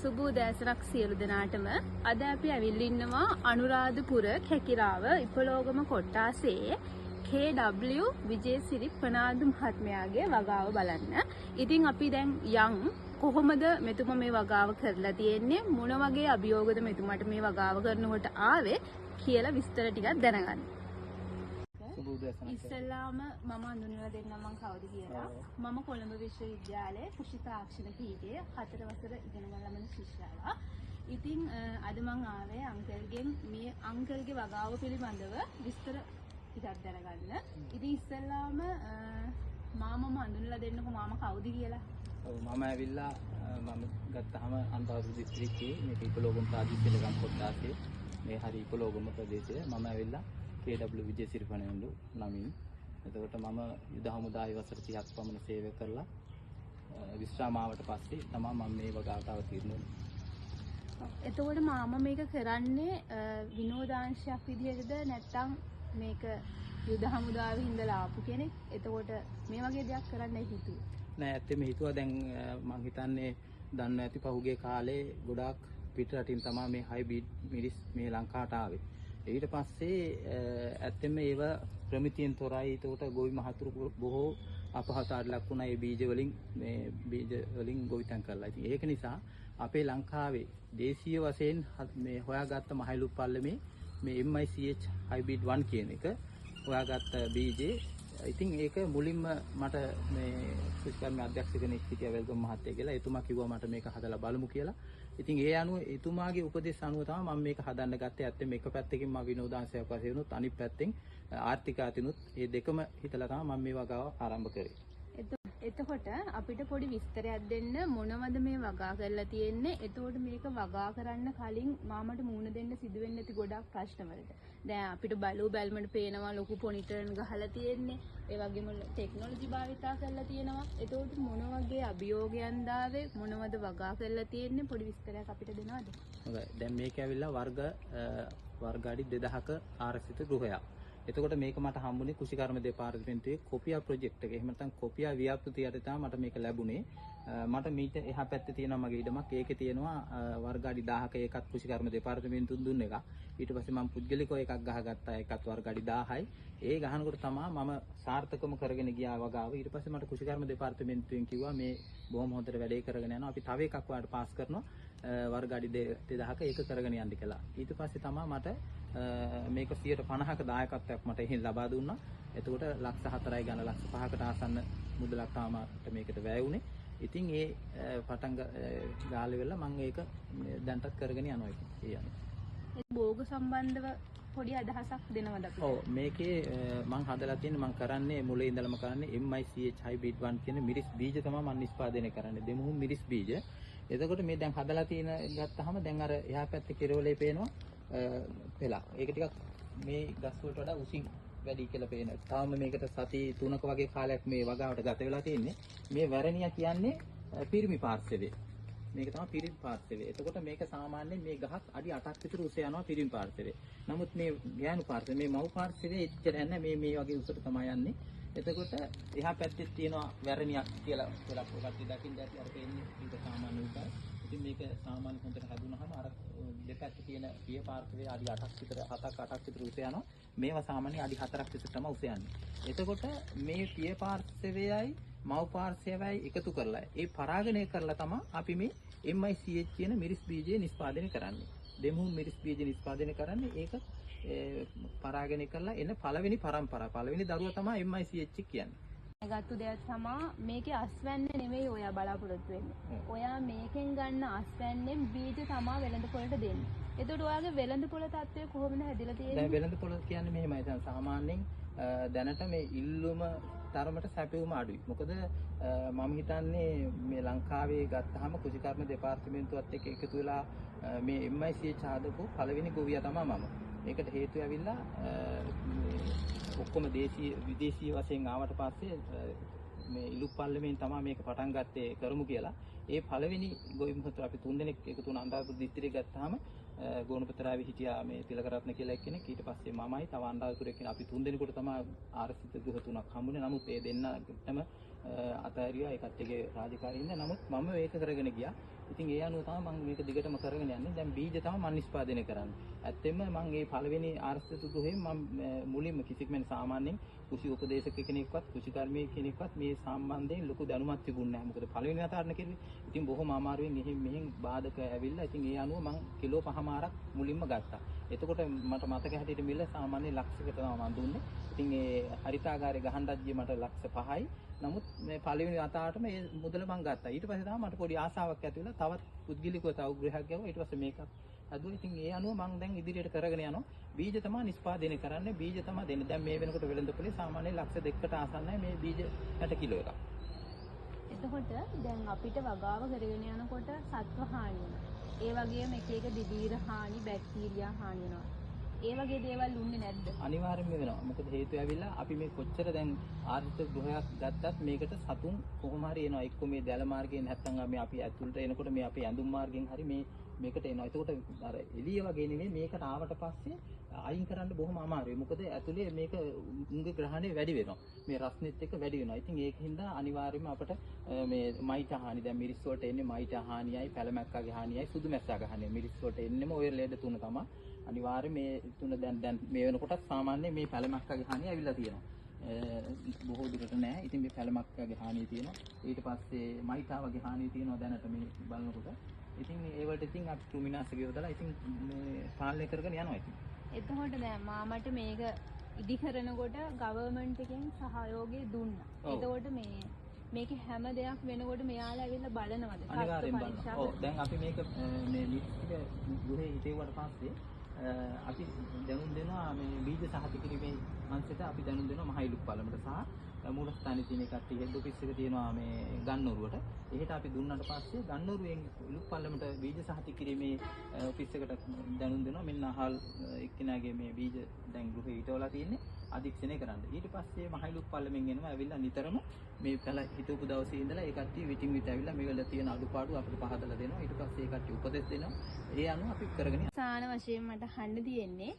සුබෝදෑසනක් සියලු දෙනාටම අද අපි ඇවිල්ලා ඉන්නවා අනුරාධපුර කැකිරාව ඉපලෝගම කොට්ටාසේ KW විජේසිරි ප්‍රනාන්දු මහත්මයාගේ වගාව බලන්න. ඉතින් අපි දැන් යන් කොහොමද මෙතුමා මේ වගාව කරලා තියෙන්නේ, මොන වගේ අභියෝගද මෙතුමාට මේ වගාව කරනකොට ආවේ කියලා විස්තර ටිකක් දැනගන්න. ඉස්සෙල්ලාම මම හඳුන්වලා දෙන්නම් මම කවුද කියලා. මම කොළඹ විශ්වවිද්‍යාලයේ කෘෂි තාක්ෂණ පීඨයේ 4 වසර ඉගෙන ගන්න ලබන ශිෂ්‍යයා. ඉතින් අද මම ආවේ අංකල්ගෙන් මේ අංකල්ගේ වගාව පිළිබඳව විස්තර ටිකක් දැනගන්න. ඉතින් ඉස්සෙල්ලාම මම හඳුන්වලා දෙන්නකෝ මම කවුද කියලා. ඔව් මම ඇවිල්ලා මම ගත්තාම අනුරාධපුර දිස්ත්‍රික්කයේ මේ ඉපලෝගම ප්‍රාදේශීය ගම් කොට්ටාසේ මේ හරි ඉපලෝගම ප්‍රදේශයේ මම ඇවිල්ලා KW විජේසිරි ප්‍රනාන්දු නමින්. එතකොට මම යුද හමුදාවේ වසර 30ක් පමණ සේවය කරලා විශ්‍රාමාවට පස්සේ තමයි මම මේ වගාවට අවතීර්ණ වුනේ. එතකොට මම මේක කරන්නේ විනෝදාංශයක් විදිහටද නැත්නම් මේක යුද හමුදාවේ ඉඳලා ආපු කෙනෙක්? එතකොට මේ වගේ දෙයක් කරන්නයි හිතුවේ. නෑ ඇත්තටම හිතුවා දැන් මම හිතන්නේ දන්න ඇති පහුගිය කාලේ ගොඩාක් පිට රටින් තමයි මේ හයිබ්‍රිඩ් මිරිස් මේ ලංකාවට ආවේ. ඊට පස්සේ ඇත්තෙම ඒව ප්‍රමිතියෙන් තොරයි. ඒකට ගොවි මහතුරු බොහෝ අපහසුතාවට ලක් වුණා ඒ බීජ වලින් ගොවිතැන් කරලා. ඉතින් ඒක නිසා අපේ ලංකාවේ දේශීය වශයෙන් මේ හොයාගත්ත මහලු පල්ලමේ මේ MICH hybrid 1 කියන එක හොයාගත්ත බීජේ. ඉතින් ඒක මුලින්ම මට මේ කෘෂිකර්ම අධ්‍යක්ෂ කෙනෙක් හිටියා වෙල්ගම් මහත්තයා කියලා. එතුමා කිව්වා මට මේක හදලා බලමු කියලා. ඉතින් ඒ අනුව එතුමාගේ උපදෙස් අනුව තමයි මම මේක හදන්න ගත්තේ. ඇත්තට මේක පැත්තකින් මම විනෝදාංශයක් වශයෙන් උනොත් අනිත් පැත්තෙන් ආර්ථික අතිනුත් මේ දෙකම හිතලා තමයි මම මේ වගාව ආරම්භ කරේ. එතකොට අපිට පොඩි විස්තරයක් දෙන්න මොනවද මේ වගා කරලා තියෙන්නේ? එතකොට මේක වගා කරන්න කලින් මාමට මූණ දෙන්න සිදුවෙන්නේ නැති ගොඩක් ප්‍රශ්න වලට. දැන් අපිට බැලුමට පේනවා ලොකු පොනිටරන් ගහලා තියෙන්නේ. ඒ වගේම ටෙක්නොලොජි භාවිතා කරලා තියෙනවා. එතකොට මොන වගේ අභියෝගයන්ද ආවේ? මොනවද වගා කරලා තියෙන්නේ? පොඩි විස්තරයක් අපිට දෙනවද? හොඳයි. දැන් මේක ඇවිල්ලා වර්ග අඩි 2000ක ආරක්ෂිත ගෘහයක්. එතකොට මේක මට හම්බුනේ කෘෂිකර්ම දෙපාර්තමේන්තුවේ කොපියා ප්‍රොජෙක්ට් එක. එහෙම නැත්නම් කොපියා ව්‍යාපෘතිය යටතේ තමයි මට මේක ලැබුණේ. මට මීට එහා පැත්තේ තියෙනවා මගේ ඉඩමක්. ඒකේ තියෙනවා වර්ග අඩි 1000ක ඒකත් කෘෂිකර්ම දෙපාර්තමේන්තුවෙන් දුන්න එකක්. ඊට පස්සේ මම පුද්ගලිකව එකක් ගහගත්තා. ඒකත් වර්ග අඩි 1000යි. ඒ ගහනකොට තමයි මම සාර්ථකවම කරගෙන ගියා වගාව. ඊට පස්සේ මට කෘෂිකර්ම දෙපාර්තමේන්තුවෙන් කිව්වා මේ බොහොම හොඳට වැඩේ කරගෙන යනවා. අපි තව එකක් ඔයාලට පාස් කරනවා. වර්ග අඩි 2000ක ඒක කරගෙන යන්න කියලා. ඊට පස්සේ තමයි මට මේක 50%ක දායකත්වයක් මට එහෙන් ලබා දුන්නා. එතකොට ලක්ෂ 4යි ගන්න ලක්ෂ 5කට ආසන්න මුදලක් තමයි මේකට වැය වුණේ. ඉතින් ඒ පටන් ගාලේ වෙලා මම ඒක දැන්ටත් කරගෙන යනවා ඒ යන්නේ. ඒ භෝග සම්බන්ධව පොඩි අදහසක් දෙනවද අපිට? ඔව් මේකේ මම හදලා තියෙන්නේ මම කරන්නේ මුලින් ඉඳලම කරන්නේ MICH hybrid 1 කියන මිරිස් බීජ තමයි මම නිෂ්පාදනය කරන්නේ. දෙමුහුම් මිරිස් බීජ. එතකොට මේ දැන් හදලා තියෙන ගත්තාම දැන් අර එහා පැත්තේ කෙරවලේ පේනවා පෙලා. ඒක ටිකක් මේ ගස් වලට වඩා උසින් වැඩි කියලා පේනවා. තාම මේකට සති 3ක වගේ කාලයක් මේ වගාවට ගත වෙලා තියෙන්නේ. මේ වැරණියා කියන්නේ පිරිමි පාර්ශවයේ. මේක තමයි පිරිමි පාර්ශවය. එතකොට මේක සාමාන්‍යයෙන් මේ ගහක් අඩි 8ක් විතර උස යනවා පිරිමි පාර්ශවයේ. නමුත් මේ ගෑනු පාර්ශවය මේ මව් පාර්ශවයේ එච්චර නැහැ. මේ වගේ උසට තමයි යන්නේ. එතකොට එහා පැත්තේ තියෙනවා වැරණියක් කියලා පොඩක් දකින්න ඇති අර පේන්නේ ඒක සාමාන්‍ය උසයි. ඉතින් මේක සාමාන්‍ය හොඳට හදුනහම අර දෙපැත්තේ තියෙන පිය පාර්ශවයේ අඩි 8ක් විතර 7ක් 8ක් විතර උස යනවා. මේවා සාමාන්‍ය අඩි 4ක් විතර තමයි උස යන්නේ. එතකොට මේ පිය පාර්ශවයයි මව් පාර්ශවයයි එකතු කරලා ඒ පරාගණය කරලා තමයි අපි මේ MICH කියන මිරිස් බීජය නිෂ්පාදනය කරන්නේ. දෙමුහුම් මිරිස් බීජ නිෂ්පාදනය කරන්නේ ඒක පරාගණය කරලා එන පළවෙනි පරම්පරාව. පළවෙනි දරුවා තමයි MICH කියන්නේ. ගත්තු දෙයක් තමයි මේකේ අස්වැන්නේ නෙමෙයි ඔයා බලාපොරොත්තු වෙන්නේ. ඔයා මේකෙන් ගන්න අස්වැන්නෙන් බීජ තමයි වෙළඳ පොළට දෙන්නේ. එතකොට ඔයාගේ වෙළඳ පොළ තත්ත්වය කොහොමද හැදිලා තියෙන්නේ? දැන් වෙළඳ පොළ කියන්නේ මෙහෙමයි. දැන් සාමාන්‍යයෙන් දැනට මේ ඉල්ලුම තරමට සැපයුම අඩුයි. මොකද මම හිතන්නේ මේ ලංකාවේ ගත්තාම කෘෂිකර්ම දෙපාර්තමේන්තුවත් එක්ක එකතු වෙලා මේ MICH හදපු පළවෙනි ගොවියා තමයි මම. ඒකට හේතුව ඇවිල්ලා ඔක්කොම විදේශීය වශයෙන් ආවට පස්සේ මේ ඉලු පල්ලමෙන් තමයි මේක පටන් ගත්තේ කරමු කියලා. ඒ පළවෙනි ගොවි මහතුරු අපි 3 දෙනෙක් එකතු වුණ අනුරාධපුර දිස්ත්‍රික්කය ගත්තාම ගෝනපතරාවේ හිටියා මේ තිලකරත්න කියලා එක්කෙනෙක්. ඊට පස්සේ මමයි තව අනුරාධපුරේ කෙනෙක්. අපි 3 දෙනෙකුට තමයි ආරක්ෂිත ගෘහ 3ක් හම්බුනේ. නමුත් ඒ දෙන්නටම අතහැරියා ඒ කට්ටියගේ රාජකාරී ඉන්න. නමුත් මම මේක කරගෙන ගියා. ඉතින් ඒ අනුව තමයි මම මේක දිගටම කරගෙන යන්නේ. දැන් බීජ තමයි මම නිෂ්පාදනය කරන්නේ. ඇත්තෙන්ම මම මේ පළවෙනි ආර්ථික ගෘහයෙන් මම මුලින්ම කිසිම සාමාන්‍යයෙන් කුෂි උපදේශක කෙනෙක්වත් කුෂිකර්මී කෙනෙක්වත් මේ සම්බන්ධයෙන් ලොකු දැනුමක් තිබුණේ නැහැ. මොකද පළවෙනි වතාවට කිව්වේ. ඉතින් බොහොම අමාරුවෙන් මෙහෙන් බාධක ඇවිල්ලා ඉතින් ඒ අනුව මම කිලෝ 5මාරක් මුලින්ම ගත්තා. එතකොට මට මතක හැටියට මිල සාමාන්‍ය ලක්ෂයකට තමයි මම දුන්නේ. ඉතින් ඒ හරිතාගාරේ ගහන්නත් ගියේ මට ලක්ෂ 5යි. නමුත් මේ පළවෙනි වතාවට මේ මුදල මම ගත්තා. ඊට පස්සේ තමයි මට පොඩි ආසාවක් ඇති වෙලා තවත් පුද්ගලිකව තව ගෘහයක් ගියා. ඊට පස්සේ මේකත් හදුවා. ඉතින් ඒ අනුව මම දැන් ඉදිරියට කරගෙන යනවා. බීජ තමයි නිෂ්පාදනය කරන්නේ. බීජ තමයි දෙන්නේ. දැන් මේ වෙනකොට වෙළඳපොලේ සාමාන්‍ය ලක්ෂ 2කට ආසන්නයි මේ බීජ 60 කිලෝ එකක්. එතකොට දැන් අපිට වගාව කරගෙන යනකොට සත්ව හානි වෙනවා. ඒ වගේම එක එක දිදීර හානි, බැක්ටීරියා හානි වෙනවා. ඒ වගේ දේවල් උන්නේ නැද්ද? අනිවාර්යෙන්ම වෙනවා. මොකද හේතුව ඇවිල්ලා අපි මේ කොච්චර දැන් ආර්ථික ගෘහයක් ගත්තත් මේකට සතුන් කොහොම හරි එනවා. එක්ක මේ දැල මාර්ගයෙන් නැත්තම් මේ අපි ඇතුළට එනකොට මේ අපේ ඇඳුම් මාර්ගයෙන් හරි මේකට එනවා. ඒකට අර එළිය වගේ නෙමෙයි මේකට ආවට පස්සේ අයින් කරන්න බොහොම අමාරුයි. මොකද ඇතුලේ මේක උංග ග්‍රහණය වැඩි වෙනවා. මේ රස්නෙත් එක්ක වැඩි වෙනවා. ඉතින් ඒකින්ද අනිවාර්යයෙන්ම අපිට මේ මයිට හානි දැන් මිරිස් වලට එන්නේ මයිට හානියයි, පැලමැක්කාගේ හානියයි, සුදු මැස්සාගේ හානියයි. මිරිස් වලට එන්නේම ওই ලෙඩ තුන තමයි. අනිවාර්යයෙන් මේ තුන දැන් මේ වෙනකොටත් සාමාන්‍ය මේ පැලමැක්කාගේ හානිය ඇවිල්ලා තියෙනවා. බොහෝ දුරට නෑ. ඉතින් මේ පැලමැක්කාගේ හානිය තියෙනවා. ඊට පස්සේ මයිටා වගේ හානිය තියෙනවා දැනට මේ බලනකොට. ඉතින් ඒ වලට ඉතින් අපි කෘමිනාශක යොදලා ඉතින් මේ පාලනය කරගෙන යනවා ඉතින්. එතකොට දැන් මාමට මේක ඉදි කරනකොට ගවර්න්මන්ට් එකෙන් සහයෝගය දුන්නා. එතකොට මේක හැම දෙයක් වෙනකොට මෙයාලා ඇවිල්ලා බලනවද? අනිවාර්යෙන් බලනවා. ඔව් දැන් අපි මේක මේ මිත්‍තික ගෘහේ හිටේවට පස්සේ අපි දැනුම් දෙනවා මේ බීජ සහතික කිරීමේ අංශයට අපි දැනුම් දෙනවා මහයිලුක් පාලමට සහ මූලස්ථානයේ තියෙන කට්ටිය හෙඩ් ඔෆිස් එක තියෙනවා මේ ගන්නෝරුවට. එහෙට අපි දුන්නාට පස්සේ ගන්නෝරුවෙන් ඉලුක් පාලමට බීජ සහතික කිරීමේ ඔෆිස් එකට දැනුම් දෙනවා මෙන්න අහල් එක්කිනාගේ මේ බීජ දැන් ගෘහේ හිටවලා තියෙන්නේ අධීක්ෂණය කරන්න. ඊට පස්සේ මහයිලුක් පාලමෙන් එනවා ඇවිල්ලා නිතරම මේ පළ හිටවපු දවසේ ඉඳලා ඒ කට්ටිය විටින් විට ඇවිල්ලා මේවල තියෙන අඩුපාඩු අපිට පහදලා දෙනවා. ඊට පස්සේ ඒ කට්ටිය උපදෙස් දෙනවා. ඒ අනුව අපි කරගෙන යනවා. සාන වශයෙන් මට අහන්න තියෙන්නේ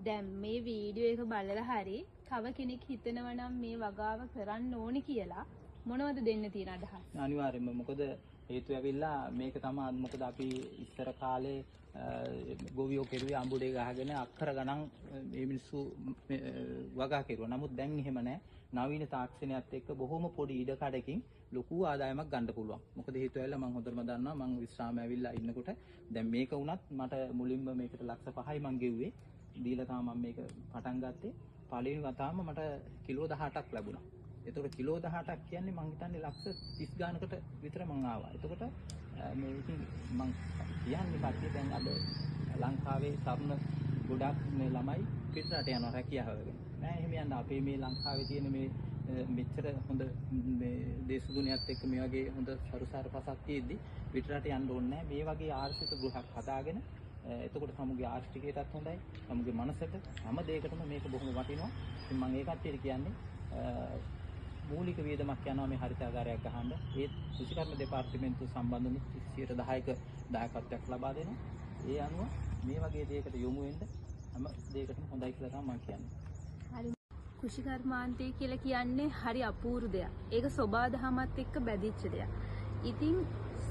දැන් මේ වීඩියෝ එක බලලා හරි තව කෙනෙක් හිතනවා නම් මේ වගාව කරන්න ඕනේ කියලා මොනවද දෙන්න තියෙන අදහස්? අනිවාර්යයෙන්ම මොකද හේතුව ඇවිල්ලා මේක තමයි මොකද අපි ඉස්සර කාලේ ගොවියෝ කෙරුවේ අඹුඩේ ගහගෙන අක්කර ගණන් මේ මිනිස්සු වගා කෙරුවා. නමුත් දැන් එහෙම නැහැ. නවීන තාක්ෂණයත් එක්ක බොහොම පොඩි ඉඩ කඩකින් ලොකු ආදායමක් ගන්න පුළුවන්. මොකද හේතුව ඇවිල්ලා මම හොඳටම දන්නවා මම විශ්‍රාම ඇවිල්ලා ඉන්නකොට දැන් මේක වුණත් මට මුලින්ම මේකට ලක්ෂ 5යි මං ගෙව්වේ. දීලා තමයි මම මේක පටන් ගත්තේ. පළවෙනි වතාවම මට කිලෝ 18ක් ලැබුණා. එතකොට කිලෝ 18ක් කියන්නේ මං හිතන්නේ ලක්ෂ 30 ගානකට විතර මං ආවා. එතකොට මේ ඉතින් මං කියන්නේ කට්ටිය දැන් අද ලංකාවේ තරුණ ගොඩක් මේ ළමයි පිටරට යනවා රැකියාවකට. නෑ එහෙම යන්න අපේ මේ ලංකාවේ තියෙන මේ මෙච්චර හොඳ මේ දේශගුණයත් එක්ක මේ වගේ හොඳ සරුසාර පසක් තියෙද්දි පිටරට යන්න ඕනේ නෑ. මේ වගේ ආර්ථික ගෘහයක් හදාගෙන එතකොට සමුගේ ආර්ථිකයටත් හොඳයි. සමුගේ මනසට හැම දෙයකටම මේක බොහොම වටිනවා. ඉතින් මම ඒ කට්ටියට කියන්නේ මූලික වියදමක් යනවා මේ හරිතාගාරයක් ගහන්න. ඒ කෘෂිකර්ම දෙපාර්තමේන්තුව සම්බන්ධව 10%ක දායකත්වයක් ලබා දෙනවා. ඒ අනුව මේ වගේ දෙයකට යොමු වෙන්න හැම දෙයකටම හොඳයි කියලා තමයි මම කියන්නේ. හරි. කෘෂිකර්මාන්තය කියලා කියන්නේ හරි අපූර්ව දෙයක්. ඒක සෝබාදහමත් එක්ක බැඳිච්ච දෙයක්. ඉතින්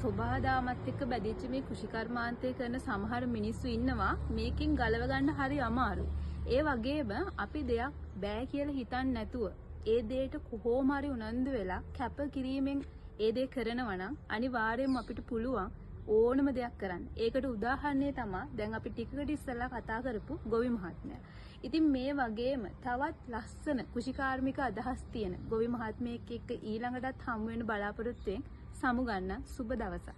සෝබාදහමත් එක්ක බැඳිච්ච මේ කෘෂිකර්මාන්තය කරන සමහර මිනිස්සු ඉන්නවා මේකෙන් ගලව ගන්න හරි අමාරුයි. ඒ වගේම අපි දෙයක් බෑ කියලා හිතන්නේ නැතුව ඒ දෙයට කොහොම හරි උනන්දු වෙලා කැප කිරීමෙන් ඒ දේ කරනවා නම් අනිවාර්යයෙන්ම අපිට පුළුවන් ඕනම දෙයක් කරන්න. ඒකට උදාහරණය තමයි දැන් අපි ටිකකට ඉස්සෙල්ලා කතා කරපු ගොවි මහත්මයා. ඉතින් මේ වගේම තවත් ලස්සන කෘෂිකාර්මික අදහස් තියෙන ගොවි මහත්මයෙක් එක්ක ඊළඟටත් හමු වෙන බලාපොරොත්තුෙන් සමු ගන්න සුබ දවසක්.